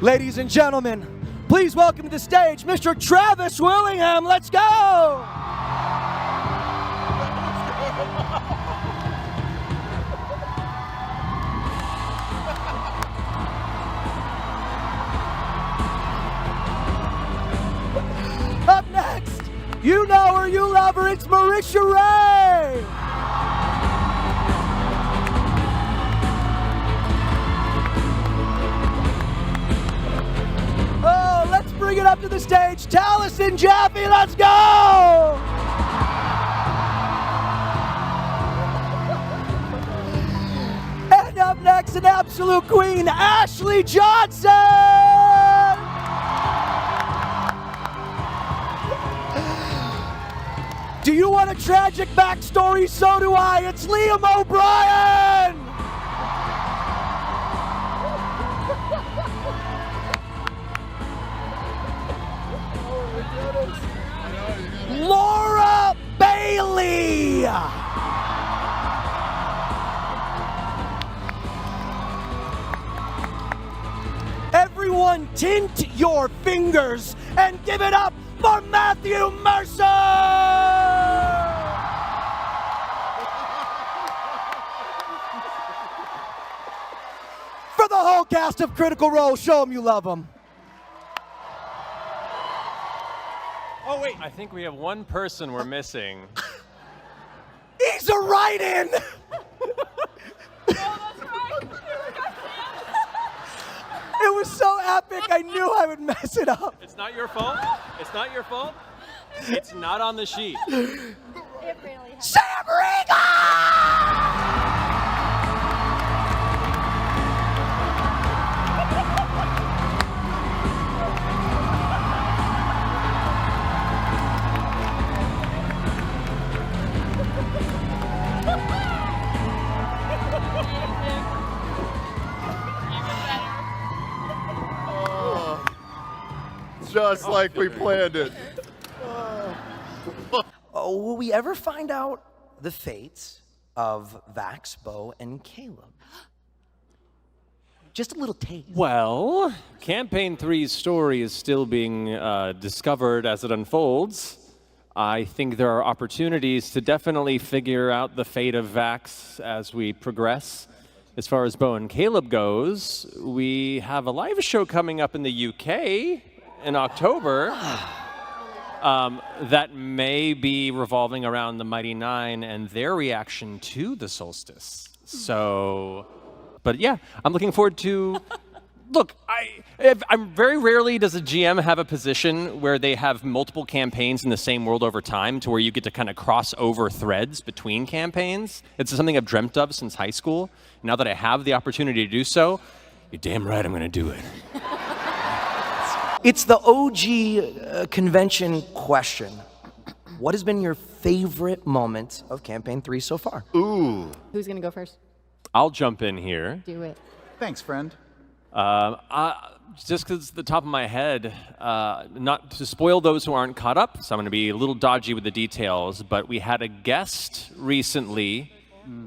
Ladies and gentlemen, please welcome to the stage Mr. Travis Willingham. Let's go! Up next, you know her, you love her, it's Marisha Ray! Oh, let's bring it up to the stage, Taliesin Jaffe, let's go! And up next, an absolute queen, Ashley Johnson! Do you want a tragic backstory? So do I. It's Liam O'Brien! Laura Bailey! Everyone tint your fingers and give it up for Matthew Mercer! For the whole cast of Critical Role, show them you love them. Oh, wait. I think we have one person we're missing. He's a write-in! It was so epic, I knew I would mess it up. It's not your fault. It's not your fault. It's not on the sheet. It really has. Sam Riga! Just like we planned it. Oh, will we ever find out the fates of Vax, Beau, and Caleb? Just a little taste. Well, Campaign 3's story is still being discovered as it unfolds. I think there are opportunities to definitely figure out the fate of Vax as we progress. As far as Beau and Caleb goes, we have a live show coming up in the UK in October that may be revolving around the Mighty Nine and their reaction to the solstice. So, but yeah, I'm looking forward to. Look, I'm very rarely does a GM have a position where they have multiple campaigns in the same world over time, to where you get to kind of cross over threads between campaigns. It's something I've dreamt of since high school. Now that I have the opportunity to do so, you're damn right I'm going to do it. It's the OG convention question. What has been your favorite moment of Campaign 3 so far? Ooh. Who's gonna go first? I'll jump in here. Do it. Thanks, friend. Just because the top of my head, not to spoil those who aren't caught up, so I'm going to be a little dodgy with the details, but we had a guest recently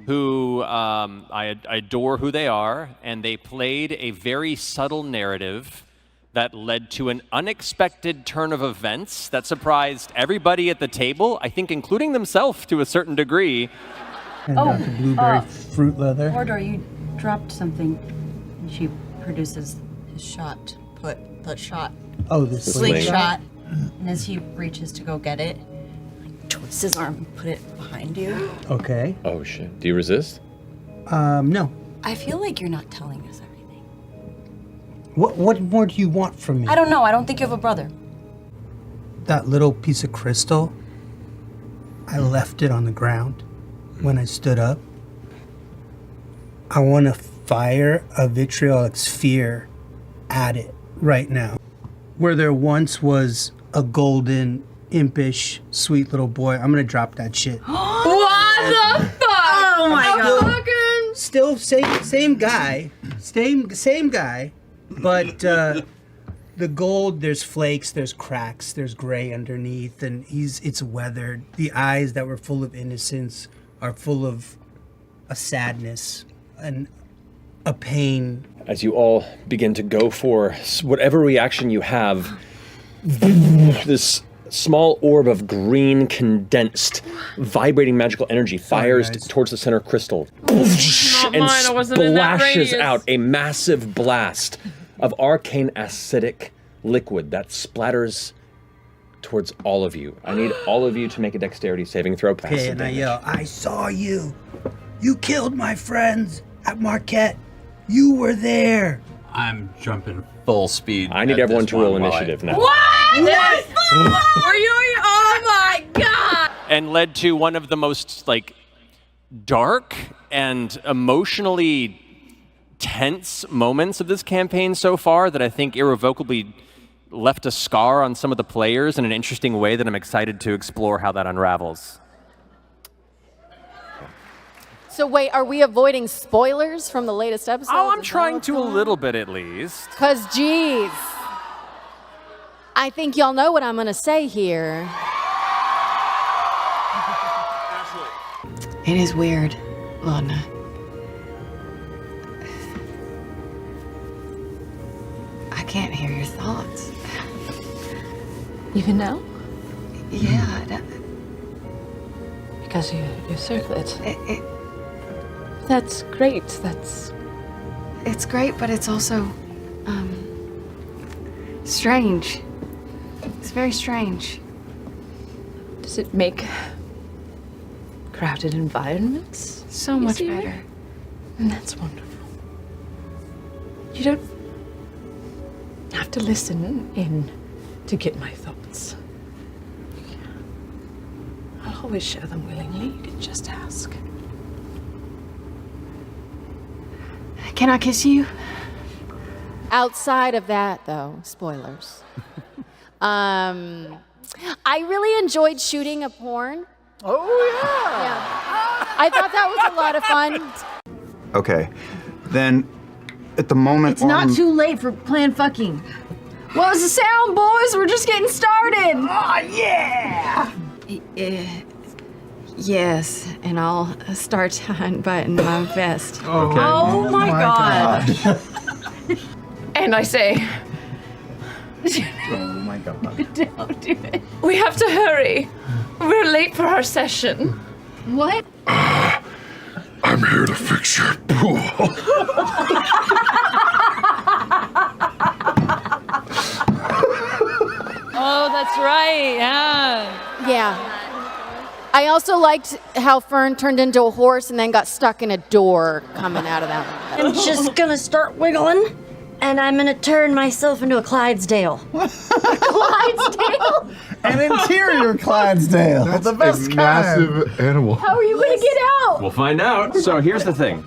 who I adore who they are, and they played a very subtle narrative that led to an unexpected turn of events that surprised everybody at the table, I think including themselves to a certain degree. And got the blueberry fruit leather. Mordor, you dropped something. And she produces his shot. Put the shot. Oh, the slingshot. And as he reaches to go get it, twists his arm and put it behind you. Okay. Oh shit. Do you resist? No. I feel like you're not telling us everything. What more do you want from me? I don't know. I don't think you have a brother. That little piece of crystal, I left it on the ground when I stood up. I want to fire a vitriolic sphere at it right now. Where there once was a golden, impish, sweet little boy, I'm going to drop that shit. What the fuck? Oh my god. Still same guy, same guy, but the gold, there's flakes, there's cracks, there's gray underneath, and it's weathered. The eyes that were full of innocence are full of a sadness and a pain as you all begin to go for whatever reaction you have, this small orb of green, condensed, vibrating magical energy fires towards the center crystal and splashes out a massive blast of arcane acidic liquid that splatters towards all of you. I need all of you to make a dexterity saving throw. Okay, and I yell, I saw you. You killed my friends at Marquette. You were there. I'm jumping full speed. I need everyone to roll initiative now. What? Are you? Oh my god! And led to one of the most dark and emotionally tense moments of this campaign so far that I think irrevocably left a scar on some of the players in an interesting way that I'm excited to explore how that unravels. So wait, are we avoiding spoilers from the latest episode? Oh, I'm trying to a little bit at least. Because, geez, I think y'all know what I'm going to say here. It is weird, Lana. I can't hear your thoughts. Even now? Yeah. Because you circle it. That's great. It's great, but it's also, strange. It's very strange. Does it make crowded environments So much easier? better. And that's wonderful. You don't have to listen in to get my thoughts. I'll always share them willingly. You can just ask. Can I kiss you? Outside of that, though, spoilers. I really enjoyed shooting a porn. Oh, Yeah. I thought that was a lot of fun. Okay, then at the moment It's not too late for planned fucking. What was the sound, boys? We're just getting started. Oh, yeah! Yes, and I'll start unbuttoning my vest. Okay. Oh my god. And I say, Oh my god. Don't do it. we have to hurry. We're late for our session. What? I'm here to fix your pool. Oh, that's right. Yeah. Yeah. I also liked how Fern turned into a horse and then got stuck in a door coming out of that one. I'm just gonna start wiggling, and I'm gonna turn myself into a Clydesdale. Clydesdale? An interior Clydesdale. That's the best massive animal. How are you gonna get out? We'll find out. So here's the thing.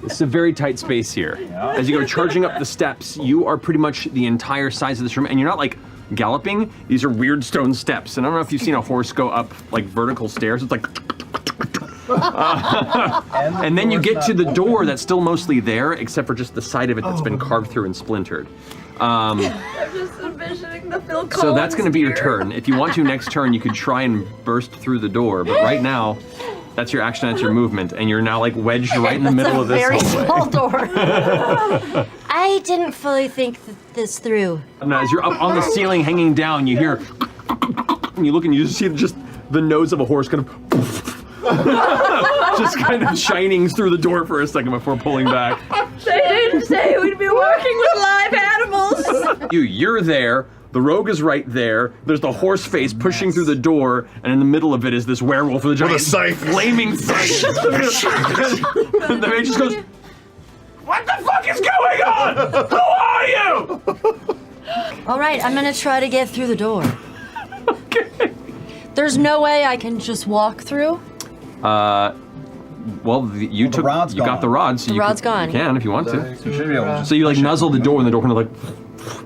It's a very tight space here. As you go charging up the steps, you are pretty much the entire size of this room, and you're not galloping. These are weird stone steps, and I don't know if you've seen a horse go up vertical stairs. It's like, and then you get to the door that's still mostly there, except for just the side of it that's been carved through and splintered. I'm just envisioning the Phil Collins. So that's going to be your turn. If you want to next turn, you could try and burst through the door, but right now, that's your action, that's your movement, and you're now wedged right in the middle of this Very hallway. small door. I didn't fully think this through. And as you're up on the ceiling hanging down, you hear, and you look and you just see just the nose of a horse kind of, just kind of shining through the door for a second before pulling back. They didn't say we'd be working with live animals. You're there. The rogue is right there. There's the horse face pushing through the door, and in the middle of it is this werewolf with a giant flaming scythe. The mage just goes, "What the fuck is going on? Who are you?" All right, I'm gonna try to get through the door. Okay. There's no way I can just walk through. Well, you got the rod, so The rod's gone. You can if you want to. You should be able to So you nuzzle the door, and the door kind of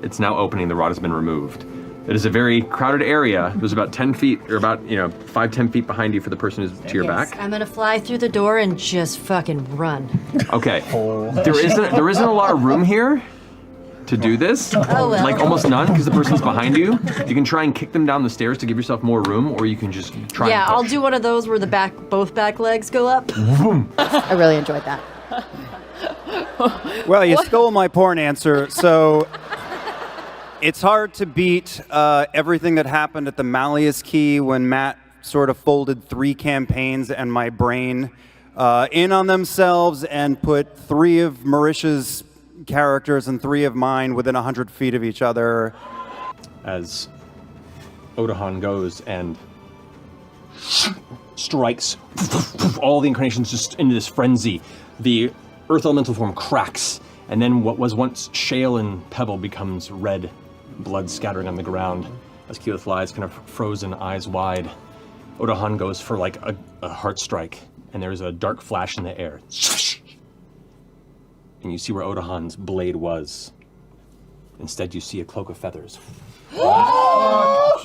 it's now opening. The rod has been removed. It is a very crowded area. There's about 10 feet, or about 5-10 feet behind you for the person who's to your back. I'm gonna fly through the door and just fucking run. Okay. There isn't a lot of room here to do this. Oh, well. Almost none, because the person's behind you. You can try and kick them down the stairs to give yourself more room, or you can just try. Yeah, and I'll push. do one of those where both back legs go up. I really enjoyed that. Well, you stole my porn answer, so it's hard to beat everything that happened at the Malleus Key when Matt sort of folded 3 campaigns and my brain in on themselves and put 3 of Marisha's characters and 3 of mine within 100 feet of each other. As Odahan goes and strikes all the incarnations just into this frenzy. The earth elemental form cracks, and then what was once shale and pebble becomes red, blood scattering on the ground as Keyleth lies kind of frozen, eyes wide. Odahan goes for like a heart strike, and there's a dark flash in the air. And you see where Odahan's blade was. Instead, you see a cloak of feathers. What?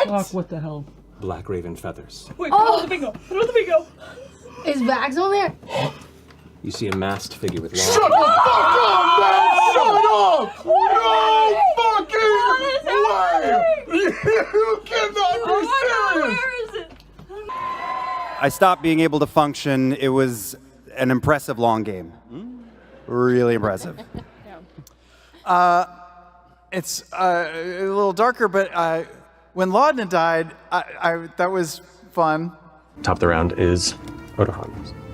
Fuck, what the hell? Black raven feathers. Wait, put it on the bingo. Put it on the bingo. Is Bags on there? You see a masked figure with long Shut the fuck up, man! Shut up! No fucking way! You cannot be serious! Where is it? I stopped being able to function. It was an impressive long game. Really impressive. It's a little darker, but when Laudna died, that was fun. Top of the round is Odahan.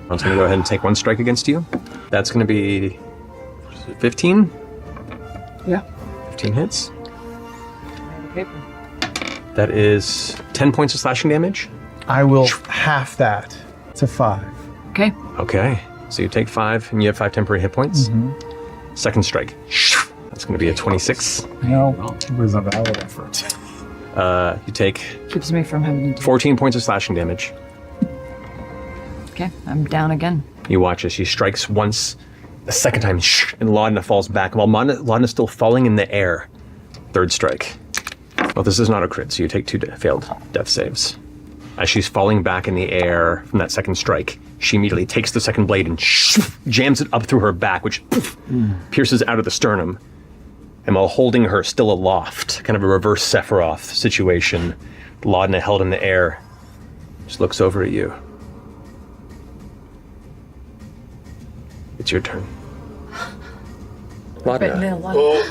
I'm just going to go ahead and take 1 strike against you. That's going to be 15? Yeah. 15 hits. That is 10 points of slashing damage. I will half that to 5. Okay. Okay, so you take 5, and you have 5 temporary hit points. Second strike. That's going to be a 26. No, it was a valid effort. You take Keeps me from having to. 14 points of slashing damage. Okay, I'm down again. You watch as she strikes once, the second time, and Laudna falls back. While Laudna's still falling in the air. Third strike. Well, this is not a crit, so you take 2 failed death saves. As she's falling back in the air from that second strike, she immediately takes the second blade and jams it up through her back, which pierces out of the sternum. And while holding her still aloft, kind of a reverse Sephiroth situation, Laudna held in the air, just looks over at you. It's your turn. Laudna,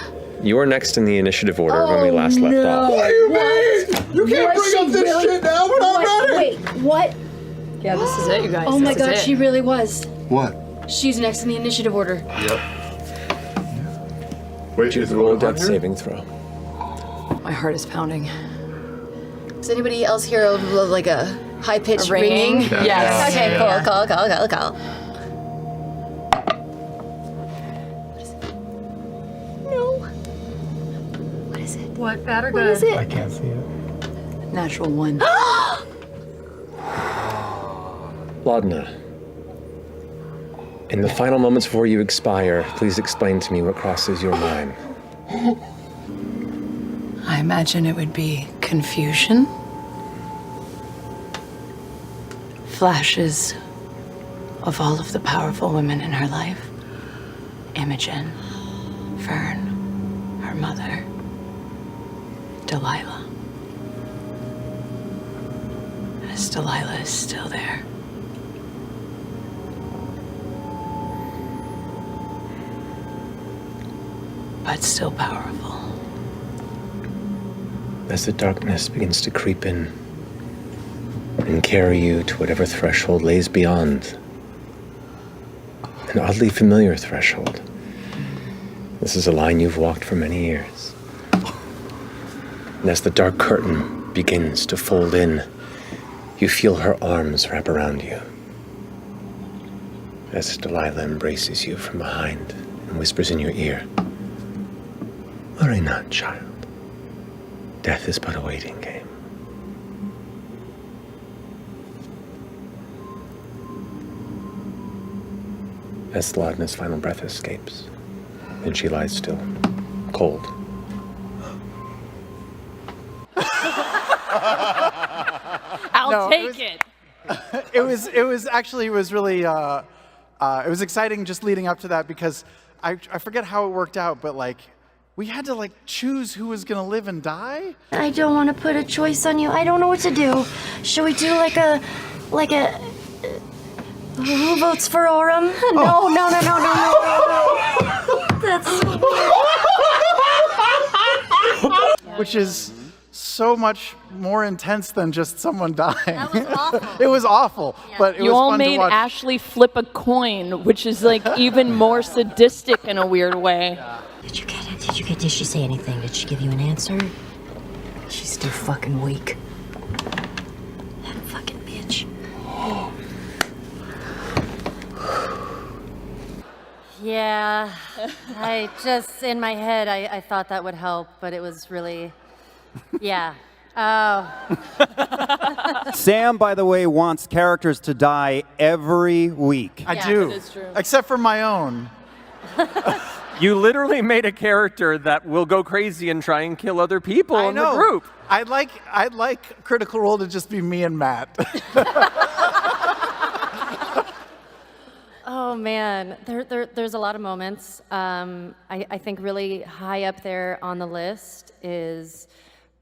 you are next in the initiative order when we last left off. What do you mean? You can't bring up this shit now. We're not ready. Wait, what? Yeah, this is it, you guys. Oh my god, she really was. What? She's next in the initiative order. Yep. Wait, Would you roll a death saving throw? My heart is pounding. Does anybody else hear like a high-pitched ringing? Yes. Okay, cool. No. What is it? What, bad or What good? is it? I can't see it. Natural 1. Laudna, in the final moments before you expire, please explain to me what crosses your mind. I imagine it would be confusion. Flashes of all of the powerful women in her life. Imogen, Fern, her mother, Delilah. As Delilah is still there. But still powerful. As the darkness begins to creep in and carry you to whatever threshold lays beyond, an oddly familiar threshold. This is a line you've walked for many years. And as the dark curtain begins to fold in, you feel her arms wrap around you. As Delilah embraces you from behind and whispers in your ear, "Worry not, child. Death is but a waiting game." As Laudna's final breath escapes, and she lies still, cold. I'll take it. It was really it was exciting just leading up to that because I forget how it worked out, but like we had to like choose who was gonna live and die. I don't want to put a choice on you. I don't know what to do. Should we do like a Who votes for Orem? No. That's so weird. Which is so much more intense than just someone dying. That was awful. It was awful, but it You was all fun to made watch. Ashley flip a coin, which is like even more sadistic in a weird way. Did she say anything? Did she give you an answer? She's still fucking weak. That fucking bitch. Yeah, I just, in my head, I thought that would help, but it was really, yeah. Oh. Sam, by the way, wants characters to die every week. I do, that is true. except for my own. You literally made a character that will go crazy and try and kill other people in the group. I'd like Critical Role to just be me and Matt. Oh man, there's a lot of moments. I think really high up there on the list is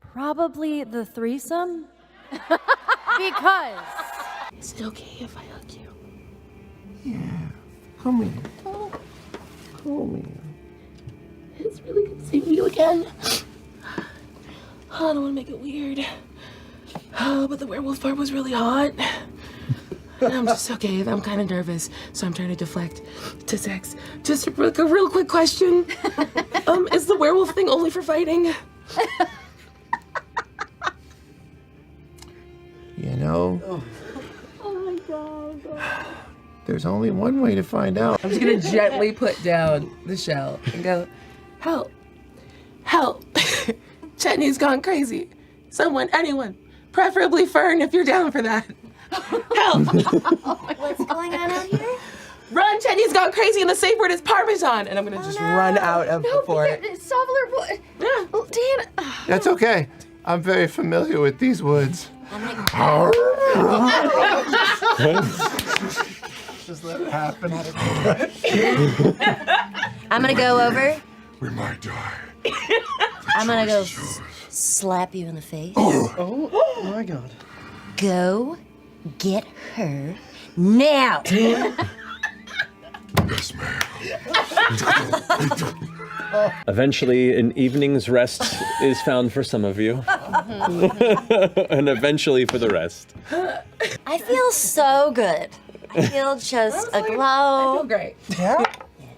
probably the threesome. Because. Is it okay if I hug you? Yeah. Come here. Come here. It's really good seeing you again. I don't want to make it weird. But the werewolf part was really hot. And I'm just okay. I'm kind of nervous, so I'm trying to deflect to sex. Just like a real quick question. Is the werewolf thing only for fighting? You know, Oh my god. there's only one way to find out. I'm just gonna gently put down the shell and go, help, help. Chetney's gone crazy. Someone, anyone, preferably Fern if you're down for that. Help. What's going on out here? Run, Chetney's gone crazy and the safe word is Parmesan. And I'm gonna just run out of the fort. Soveler, Yeah. Dan. That's okay. I'm very familiar with these woods. Just let it happen. I'm gonna go over. We might die. I'm gonna go slap you in the face. Oh my god. Go get her now. Yes, ma'am. Eventually, an evening's rest is found for some of you, and eventually for the rest. I feel so good. I feel just aglow. I feel great. Yeah.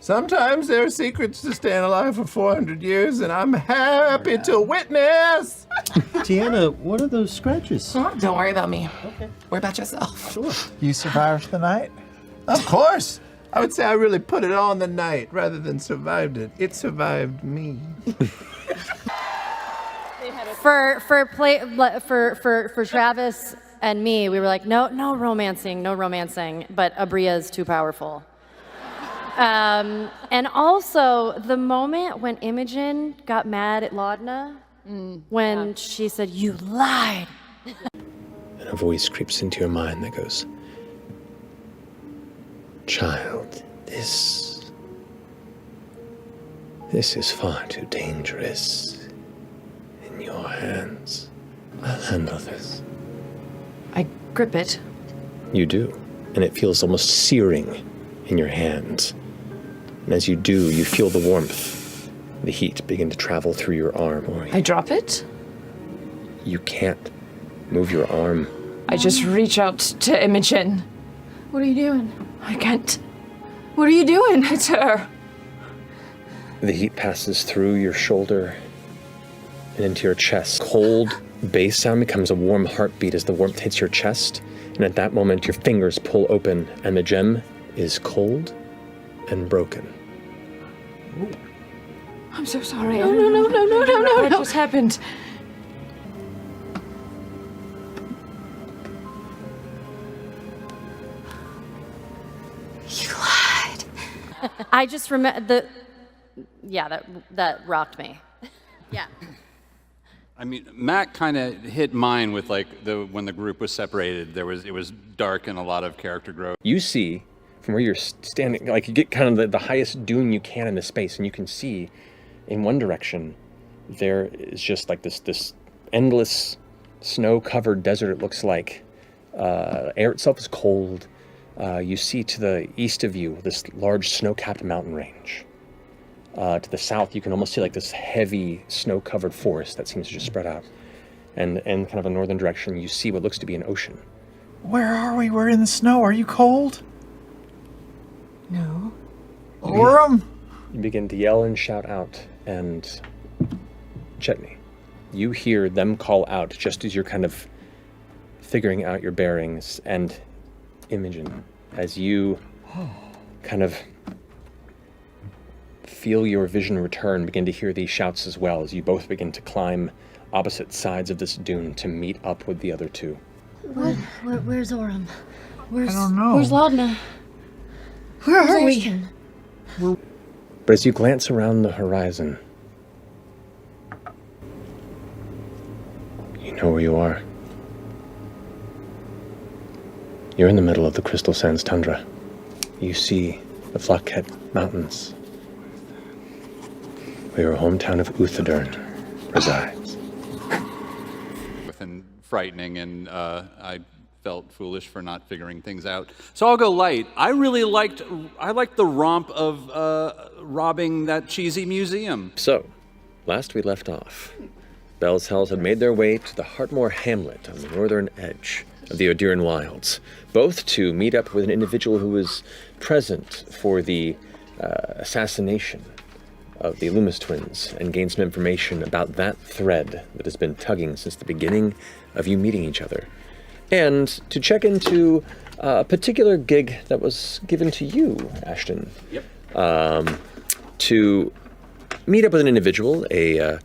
Sometimes there are secrets to staying alive for 400 years, and I'm happy to witness. Tiana, what are those scratches? Don't worry about me. Okay. Worry about yourself. Sure. You survived the night? Of course. I would say I really put it on the night rather than survived it. It survived me. For Travis and me, we were like, no romancing, but Abria's too powerful. And also, the moment when Imogen got mad at Laudna, when she said, "You lied." And a voice creeps into your mind that goes, "Child, this is far too dangerous in your hands. I'll handle this." I grip it. You do, and it feels almost searing in your hands. And as you do, you feel the warmth, the heat begin to travel through your arm. I drop it. You can't move your arm. I just reach out to Imogen. What are you doing? I can't. What are you doing? It's her. The heat passes through your shoulder and into your chest. Cold bass sound becomes a warm heartbeat as the warmth hits your chest. And at that moment, your fingers pull open and the gem is cold and broken. I'm so sorry. No. What just happened? You lied. I just remember that rocked me. Yeah. I mean, Matt kind of hit mine with like when the group was separated. It was dark and a lot of character growth. You see from where you're standing, like you get kind of the highest dune you can in the space, and you can see in one direction there is just like this endless snow-covered desert. It looks like air itself is cold. you see to the east of you this large snow-capped mountain range. To the south, you can almost see like this heavy snow-covered forest that seems to just spread out. And in kind of a northern direction, you see what looks to be an ocean. Where are we? We're in the snow. Are you cold? No. Orem? You begin to yell and shout out, and Chetney, you hear them call out just as you're kind of figuring out your bearings, and Imogen, as you kind of feel your vision return, begin to hear these shouts as well, as you both begin to climb opposite sides of this dune to meet up with the other two. Where's Orem? I don't know. Where's Laudna? Where are we? But as you glance around the horizon, you know where you are. You're in the middle of the Crystal Sands tundra. You see the Flakhet Mountains, where your hometown of Uthadern resides. And frightening, and I felt foolish for not figuring things out. So I'll go light. I liked the romp of robbing that cheesy museum. So, last we left off, Bell's Hells had made their way to the Heartmoor Hamlet on the northern edge of the Odiran Wilds, both to meet up with an individual who was present for the assassination of the Loomis twins and gain some information about that thread that has been tugging since the beginning of you meeting each other. And to check into a particular gig that was given to you, Ashton. Yep. To meet up with an individual, a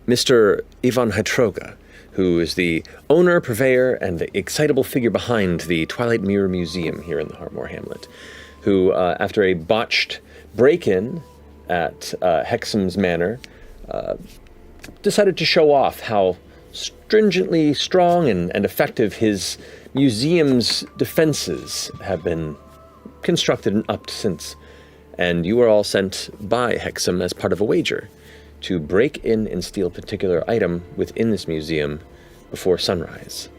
Mr. Ivan Hytroga, who is the owner, purveyor, and the excitable figure behind the Twilight Mirror Museum here in the Heartmoor Hamlet, who, after a botched break-in at Hexham's Manor, decided to show off how stringently strong and effective his museum's defenses have been constructed and upped since. And you were all sent by Hexham as part of a wager to break in and steal a particular item within this museum before sunrise.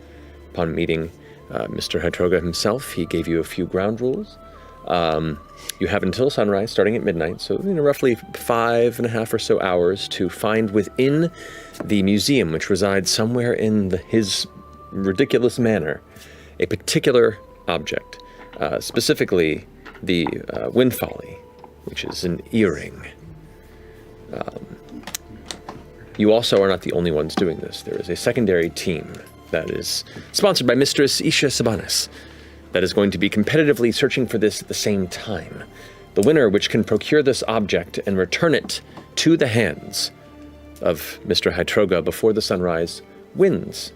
Upon meeting Mr. Hytroga himself, he gave you a few ground rules. You have until sunrise, starting at midnight, so roughly 5.5 or so hours to find within the museum, which resides somewhere in his ridiculous manor, a particular object, specifically the Windfolly, which is an earring. You also are not the only ones doing this. There is a secondary team that is sponsored by Mistress Isha Sabanis that is going to be competitively searching for this at the same time. The winner, which can procure this object and return it to the hands of Mr. Hytroga before the sunrise, wins.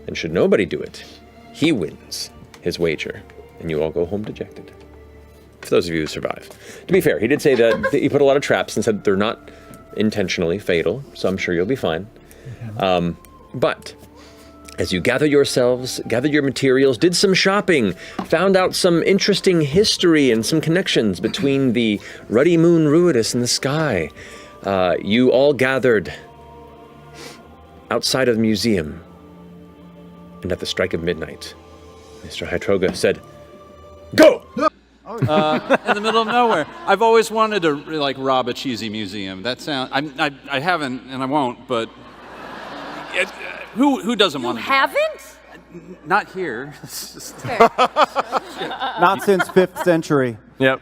And should nobody do it, he wins his wager, and you all go home dejected. For those of you who survive. To be fair, he did say that he put a lot of traps and said they're not intentionally fatal, so I'm sure you'll be fine. But as you gather yourselves, gathered your materials, did some shopping, found out some interesting history and some connections between the ruddy moon Ruidus and the sky, you all gathered outside of the museum. And at the strike of midnight, Mr. Hytroga said, "Go!" In the middle of nowhere. I've always wanted to rob a cheesy museum. That sound I haven't and I won't, but who doesn't want to? You haven't? Not here. Not since 5th century. Yep.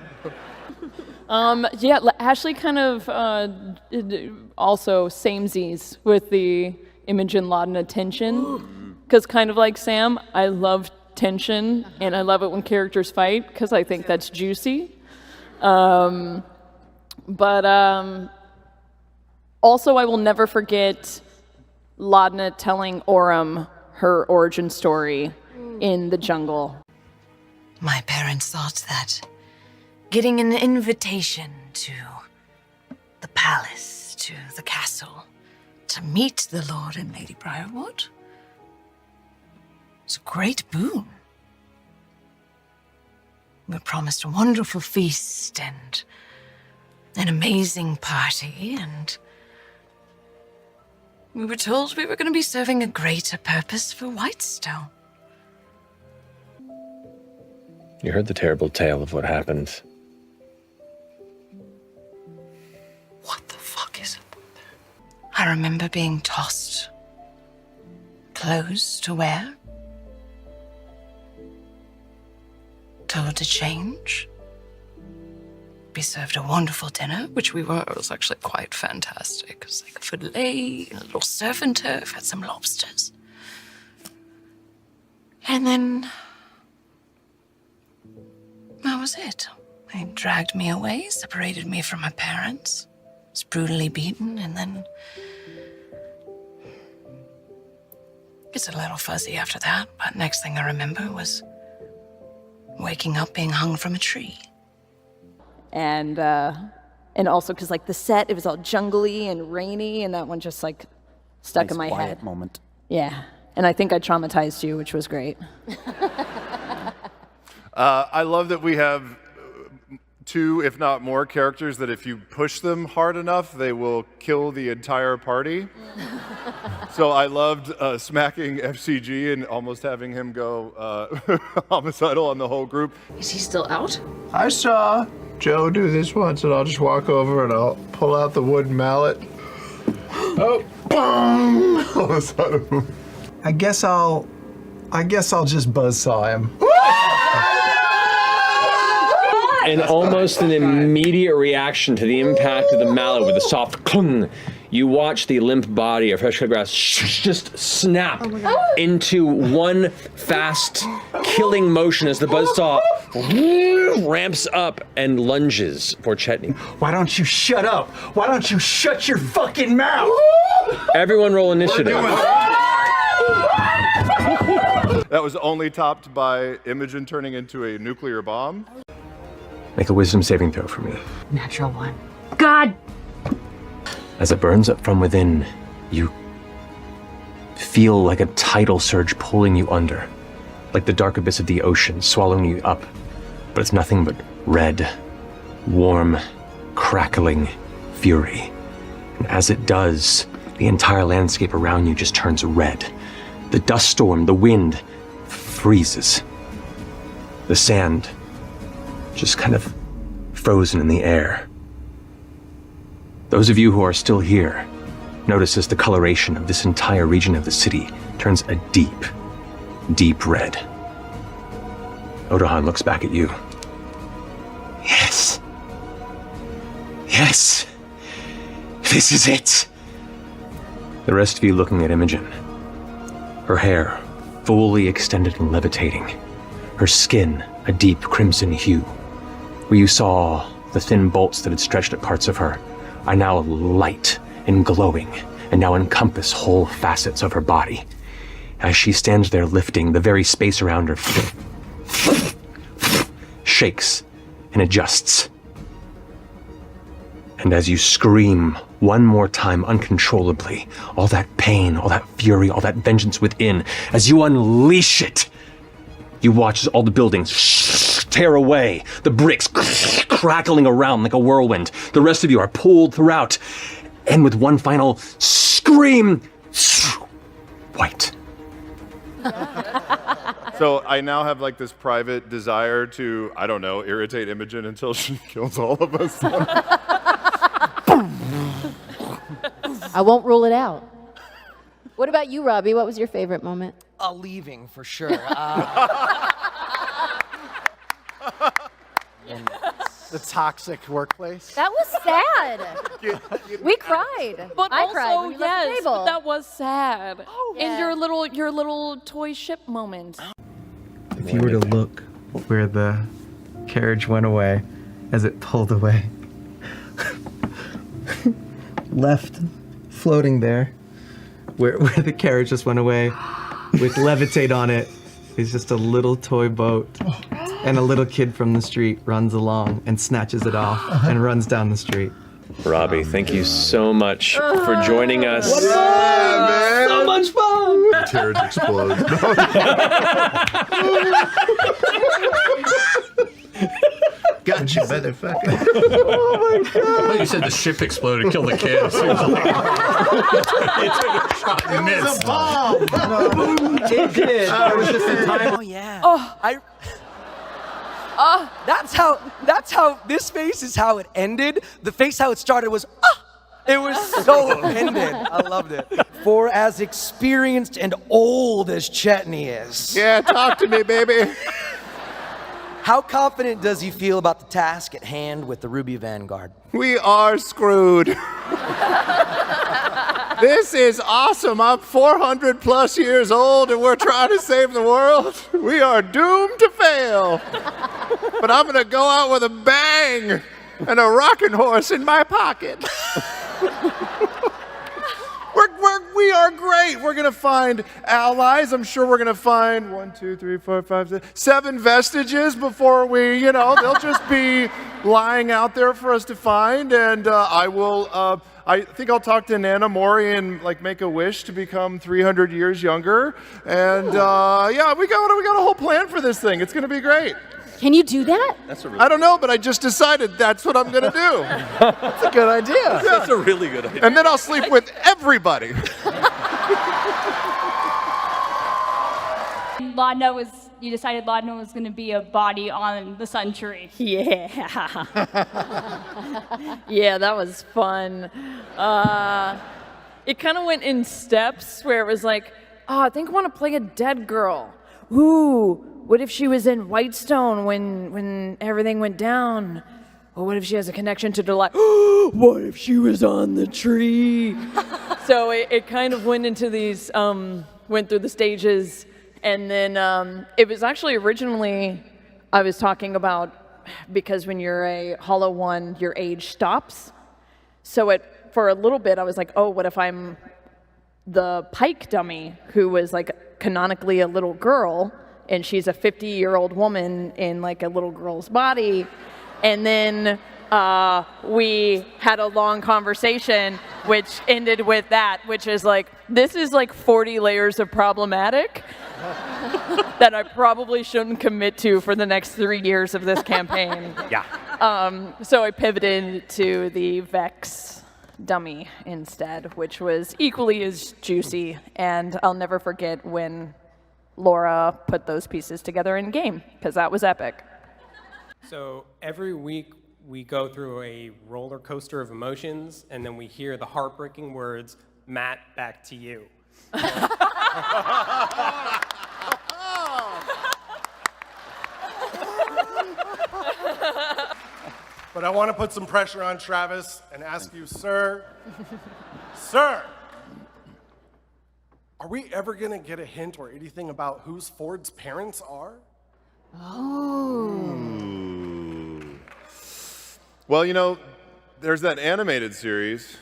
Yeah, Ashley kind of also samesies with the Imogen Laudna tension, because kind of like Sam, I love tension, and I love it when characters fight, because I think that's juicy. But also I will never forget Laudna telling Orem her origin story in the jungle. My parents thought that getting an invitation to the palace, to the castle, to meet the Lord and Lady Briarwood was a great boon. We were promised a wonderful feast and an amazing party, and we were told we were going to be serving a greater purpose for Whitestone. You heard the terrible tale of what happened. What the fuck is it? I remember being tossed clothes to wear, told to change, be served a wonderful dinner, which we were. It was actually quite fantastic. It was like a filet, a little surf and turf, had some lobsters. And then that was it. They dragged me away, separated me from my parents, was brutally beaten, and then it's a little fuzzy after that, but next thing I remember was waking up being hung from a tree. And also because like the set, it was all jungly and rainy, and that one just like stuck in my head. Moment. Yeah, and I think I traumatized you, which was great. I love that we have 2, if not more, characters that if you push them hard enough, they will kill the entire party. So I loved smacking FCG and almost having him go homicidal on the whole group. Is he still out? I saw Joe do this once, and I'll just walk over and I'll pull out the wooden mallet. Oh, bong! All of a sudden. I guess I'll just buzzsaw him. And almost an immediate reaction to the impact of the mallet with a soft clung, you watch the limp body of fresh cut grass just snap into one fast killing motion as the buzzsaw ramps up and lunges for Chetney. Why don't you shut up? Why don't you shut your fucking mouth? Everyone roll initiative. That was only topped by Imogen turning into a nuclear bomb. Make a wisdom saving throw for me. Natural 1. God! As it burns up from within, you feel like a tidal surge pulling you under, like the dark abyss of the ocean swallowing you up. But it's nothing but red, warm, crackling fury. And as it does, the entire landscape around you just turns red. The dust storm, the wind, freezes. The sand just kind of frozen in the air. Those of you who are still here notice as the coloration of this entire region of the city turns a deep, deep red. Odahan looks back at you. Yes. Yes. This is it. The rest of you looking at Imogen. Her hair fully extended and levitating. Her skin a deep crimson hue. Where you saw the thin bolts that had stretched at parts of her are now light and glowing and now encompass whole facets of her body. As she stands there lifting, the very space around her shakes and adjusts. And as you scream one more time uncontrollably, all that pain, all that fury, all that vengeance within, as you unleash it, you watch as all the buildings tear away, the bricks crackling around like a whirlwind. The rest of you are pulled throughout, and with one final scream, white. So I now have like this private desire to, I don't know, irritate Imogen until she kills all of us. I won't rule it out. What about you, Robbie? What was your favorite moment? Leaving, for sure. The toxic workplace. That was sad. We cried. But I also, cried when you left the yes, table. but that was sad. Yeah. And your little toy ship moment. If you were to look where the carriage went away as it pulled away, left floating there, where the carriage just went away, with levitate on it, is just a little toy boat. And a little kid from the street runs along and snatches it off and runs down the street. Robbie, thank you so much for joining us. What's up, man? So much fun! The carriage explodes. Got you, motherfucker. Oh my god. Well, you said the ship exploded and killed the kids. It was a bomb. It did. It was just a time. Oh, yeah. Oh. That's how this face is how it ended. The face how it started was, It was so ended. I loved it. For as experienced and old as Chetney is. Yeah, talk to me, baby. How confident does he feel about the task at hand with the Ruby Vanguard? We are screwed. This is awesome. I'm 400 plus years old and we're trying to save the world. We are doomed to fail. But I'm going to go out with a bang and a rocking horse in my pocket. We are great. We're going to find allies. I'm sure we're going to find 1, 2, 3, 4, 5, 6, 7 vestiges before we, they'll just be lying out there for us to find. And I think I'll talk to Nana Mori and make a wish to become 300 years younger. And yeah, we got a whole plan for this thing. It's going to be great. Can you do that? I don't know, but I just decided that's what I'm going to do. That's a good idea. Yeah. That's a really good idea. And then I'll sleep with everybody. You decided Laudna was going to be a body on the Sun Tree. Yeah. Yeah, that was fun. It kind of went in steps where it was like, I think I want to play a dead girl. Ooh, what if she was in Whitestone when everything went down? Or what if she has a connection to Delight? What if she was on the tree? So it kind of went into these, went through the stages. And then it was actually originally, I was talking about, because when you're a Hollow One, your age stops. So for a little bit, I was like, what if I'm the Pike dummy, who was canonically a little girl, and she's a 50-year-old woman in a little girl's body. And then we had a long conversation, which ended with that, which is this is 40 layers of problematic that I probably shouldn't commit to for the next 3 years of this campaign. Yeah. So I pivoted to the Vex dummy instead, which was equally as juicy, and I'll never forget when Laura put those pieces together in game, because that was epic. So every week we go through a roller coaster of emotions, and then we hear the heartbreaking words, "Matt, back to you." But I want to put some pressure on Travis and ask you, sir, are we ever going to get a hint or anything about who Ford's parents are? Well, there's that animated series.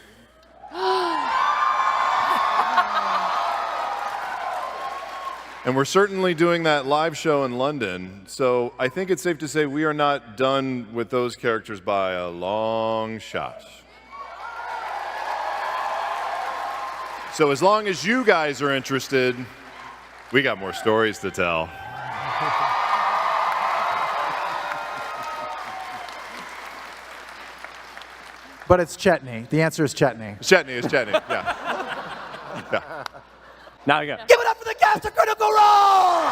And we're certainly doing that live show in London, so I think it's safe to say we are not done with those characters by a long shot. So as long as you guys are interested, we got more stories to tell. But it's Chetney. The answer is Chetney. Chetney, yeah. Now you go. Give it up for the cast of Critical Role!